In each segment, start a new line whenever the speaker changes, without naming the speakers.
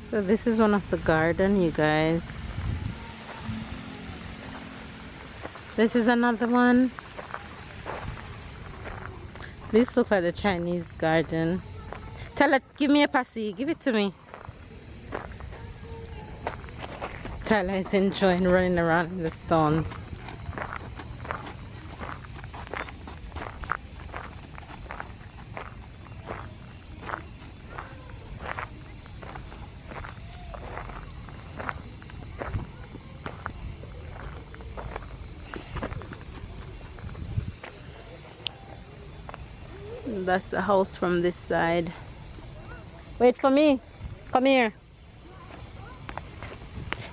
So this is one of the garden, you guys. This is another one. This looks like the Chinese garden. Tell it, give me a passy, give it to me. Tyler is enjoying running around in the stones. That's the house from this side. Wait for me. Come here.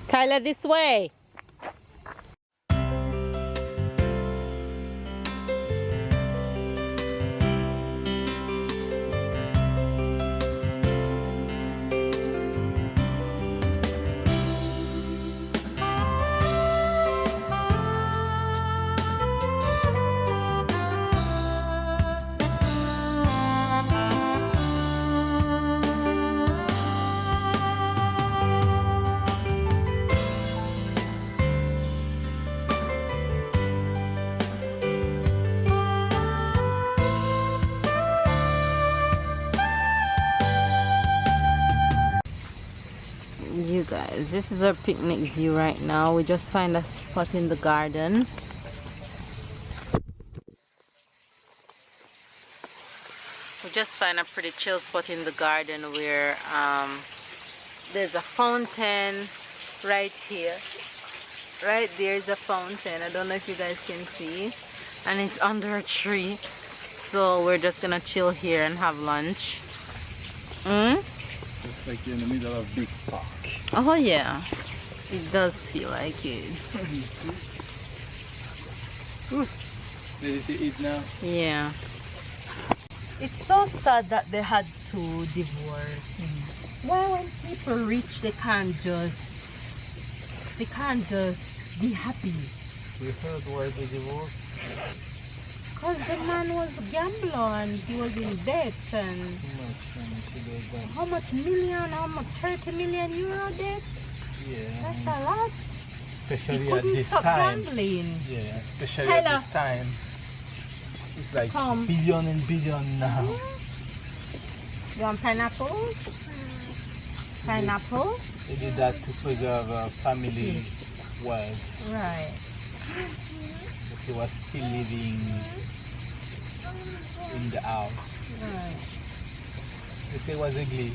Tyler, this way. You guys, this is our picnic view right now. We just find a spot in the garden. We just find a pretty chill spot in the garden where there's a fountain right here. Right there is a fountain. I don't know if you guys can see, and it's under a tree. So we're just gonna chill here and have lunch.
It's like you're in the middle of a big park.
Oh yeah, it does feel like it.
Ready to eat now?
Yeah. It's so sad that they had to divorce. Why when people rich they can't just be happy?
We heard why they divorced.
Cause the man was a gambler and he was in debt and how much 30 million euro debt?
Yeah.
That's a lot.
Especially
He
at
couldn't
this
stop
time.
gambling.
Yeah, especially
Hello.
at this time. It's like
Come.
billion and billion now.
You want pineapple? Pineapple?
They did that to preserve family wealth.
Right.
But he was still living in the house.
Right.
They say he was ugly.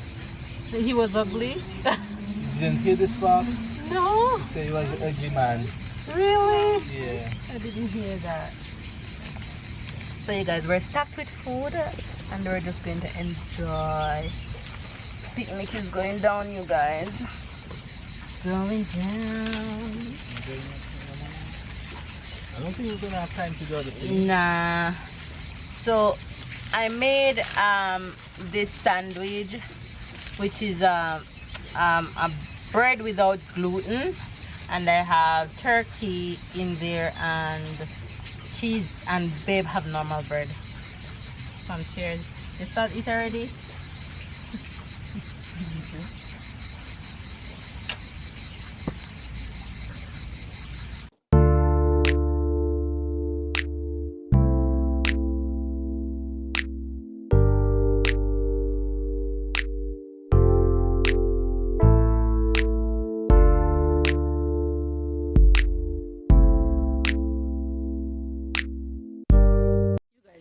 He was ugly?
You didn't hear this part?
No.
They say he was an ugly man.
Really?
Yeah.
I didn't hear that. So you guys, we're stocked with food and we're just going to enjoy. Picnic is going down, you guys. Going down.
I don't think we're gonna have time to do other things.
Nah. So I made this sandwich, which is a bread without gluten, and I have turkey in there and cheese, and babe have normal bread. Some cheers. You start eat already?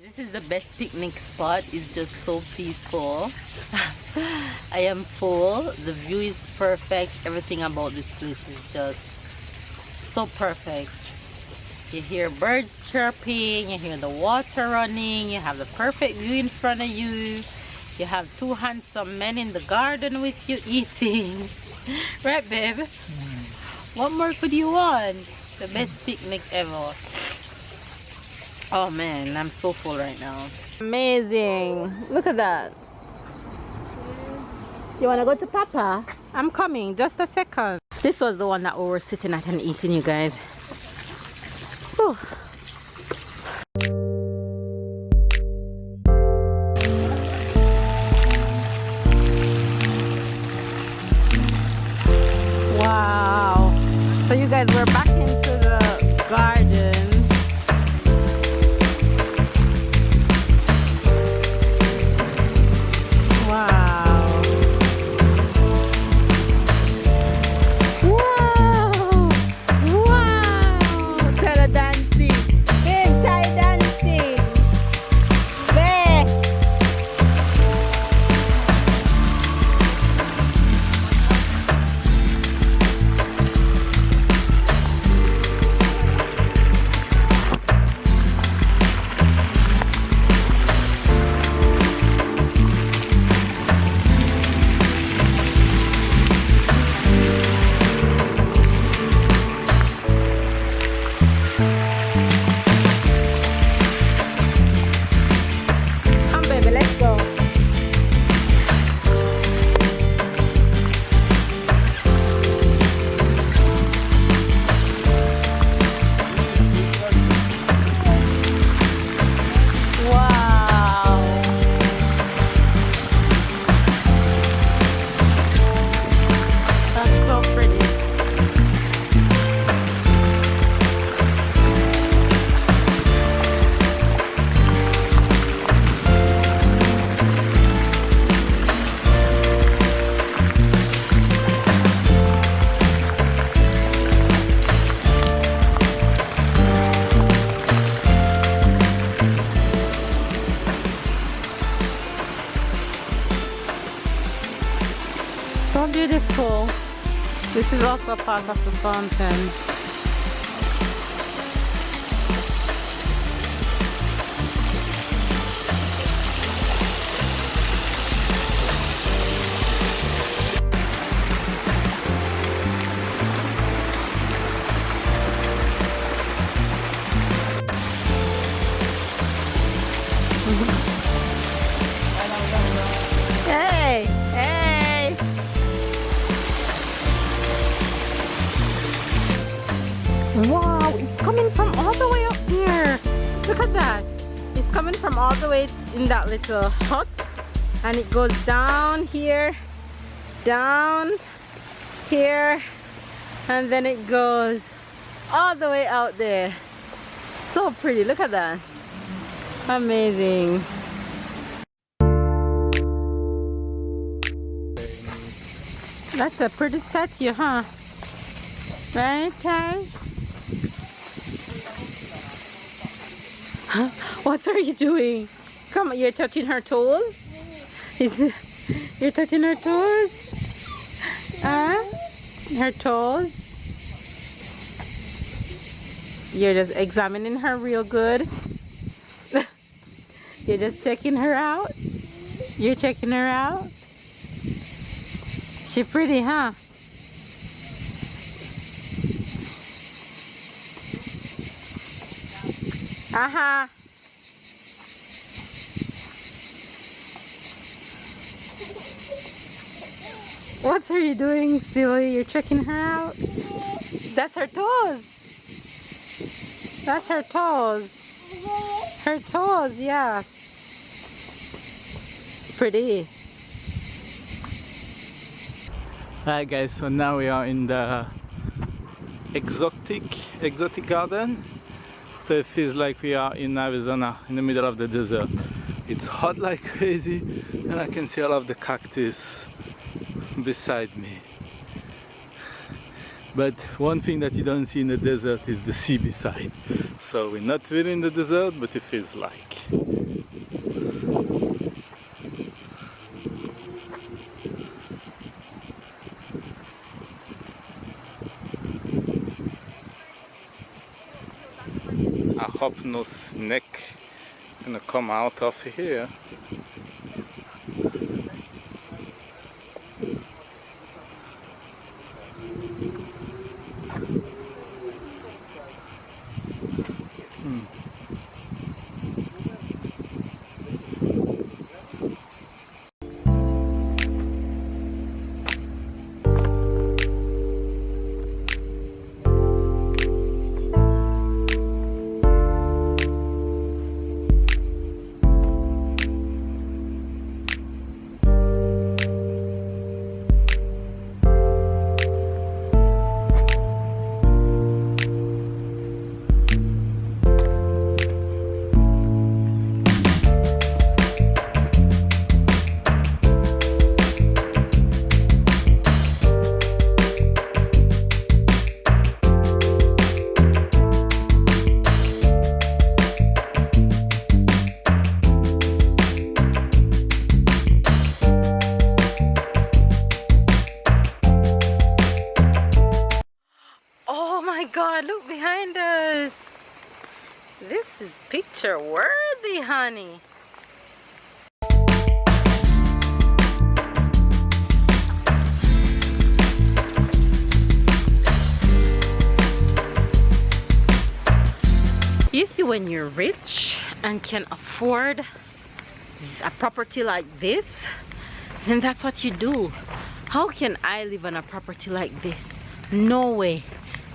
This is the best picnic spot. It's just so peaceful. I am full. The view is perfect. Everything about this place is just so perfect. You hear birds chirping, you hear the water running, you have the perfect view in front of you. You have two handsome men in the garden with you eating. Right, babe? What more could you want? The best picnic ever. Oh man, I'm so full right now. Amazing. Look at that. You want to go to Papa? I'm coming. Just a second. This was the one that we were sitting at and eating, you guys. Whew. So you guys, we're back into the garden. Wow. Wow. Wow. Tell her dancing. Big Thai dancing. There. Come baby, let's go. Wow. That's so pretty. So beautiful. This is also part of the fountain. Hey, hey. Wow, it's coming from all the way up here. Look at that. It's coming from all the way in that little hut. And it goes down here, and then it goes all the way out there. So pretty. Look at that. Amazing. That's a pretty statue, huh? Right, Ty? What are you doing? Come on, you're touching her toes? You're touching her toes? Her toes? You're just examining her real good? You're just checking her out? You're checking her out? She pretty, huh? Aha. What are you doing, silly? You're checking her out? That's her toes. That's her toes. Her toes, yeah. Pretty.
Hi guys, so now we are in the exotic garden. So it feels like we are in Arizona, in the middle of the desert. It's hot like crazy, and I can see all of the cactus beside me. But one thing that you don't see in the desert is the sea beside. So we're not really in the desert, but it feels like. I hope no snake gonna come out of here.
God, look behind us. This is picture worthy, honey. You see, when you're rich and can afford a property like this, then that's what you do. How can I live on a property like this? No way,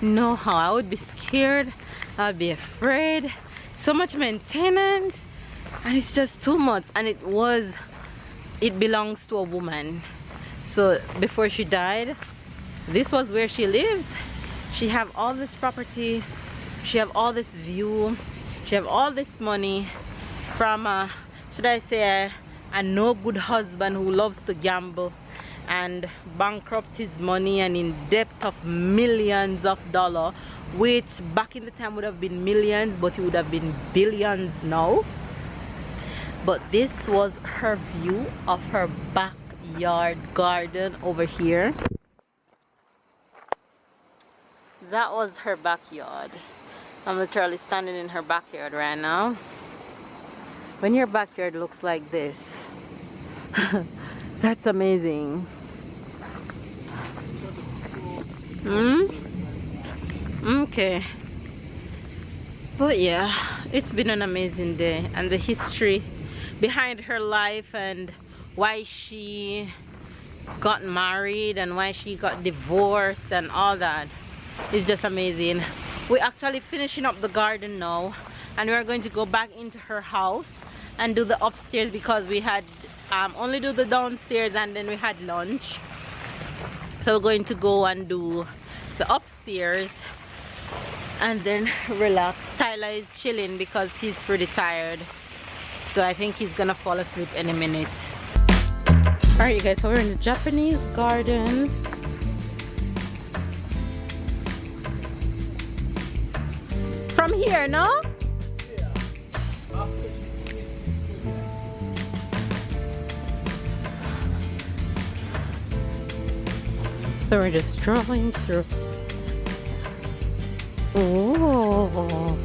no how. I would be scared, I'd be afraid. So much maintenance, and it's just too much. And it belongs to a woman. So before she died, this was where she lived. She have all this property, she have all this view, she have all this money from should I say a no good husband who loves to gamble and bankrupt his money and in debt of millions of dollars, which back in the time would have been millions, but it would have been billions now. But this was her view of her backyard garden over here. That was her backyard. I'm literally standing in her backyard right now. When your backyard looks like this, that's amazing. Okay. But yeah, it's been an amazing day, and the history behind her life and why she got married and why she got divorced and all that is just amazing. We're actually finishing up the garden now, and we're going to go back into her house and do the upstairs because we had only do the downstairs and then we had lunch. So we're going to go and do the upstairs and then relax. Tyler is chilling because he's pretty tired, so I think he's gonna fall asleep any minute. Alright you guys, so we're in the Japanese garden. From here, no? So we're just strolling through. Oh.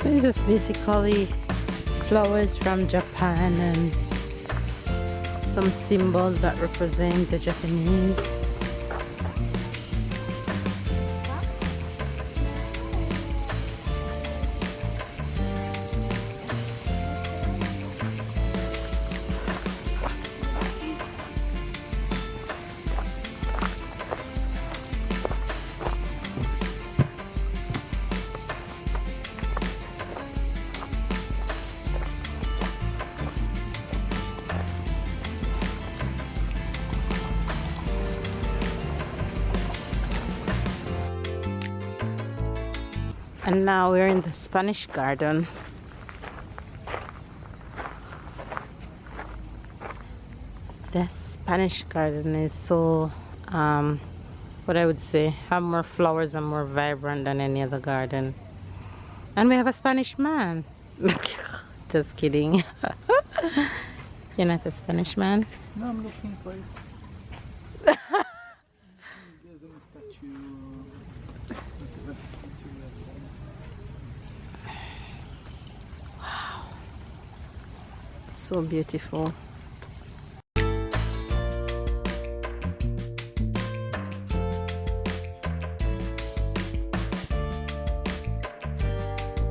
This is basically flowers from Japan and some symbols that represent the Japanese. And now we're in the Spanish garden. The Spanish garden is so, what I would say, have more flowers and more vibrant than any other garden. And we have a Spanish man. Just kidding. You're not a Spanish man?
No, I'm looking for it. There's a statue.
So beautiful.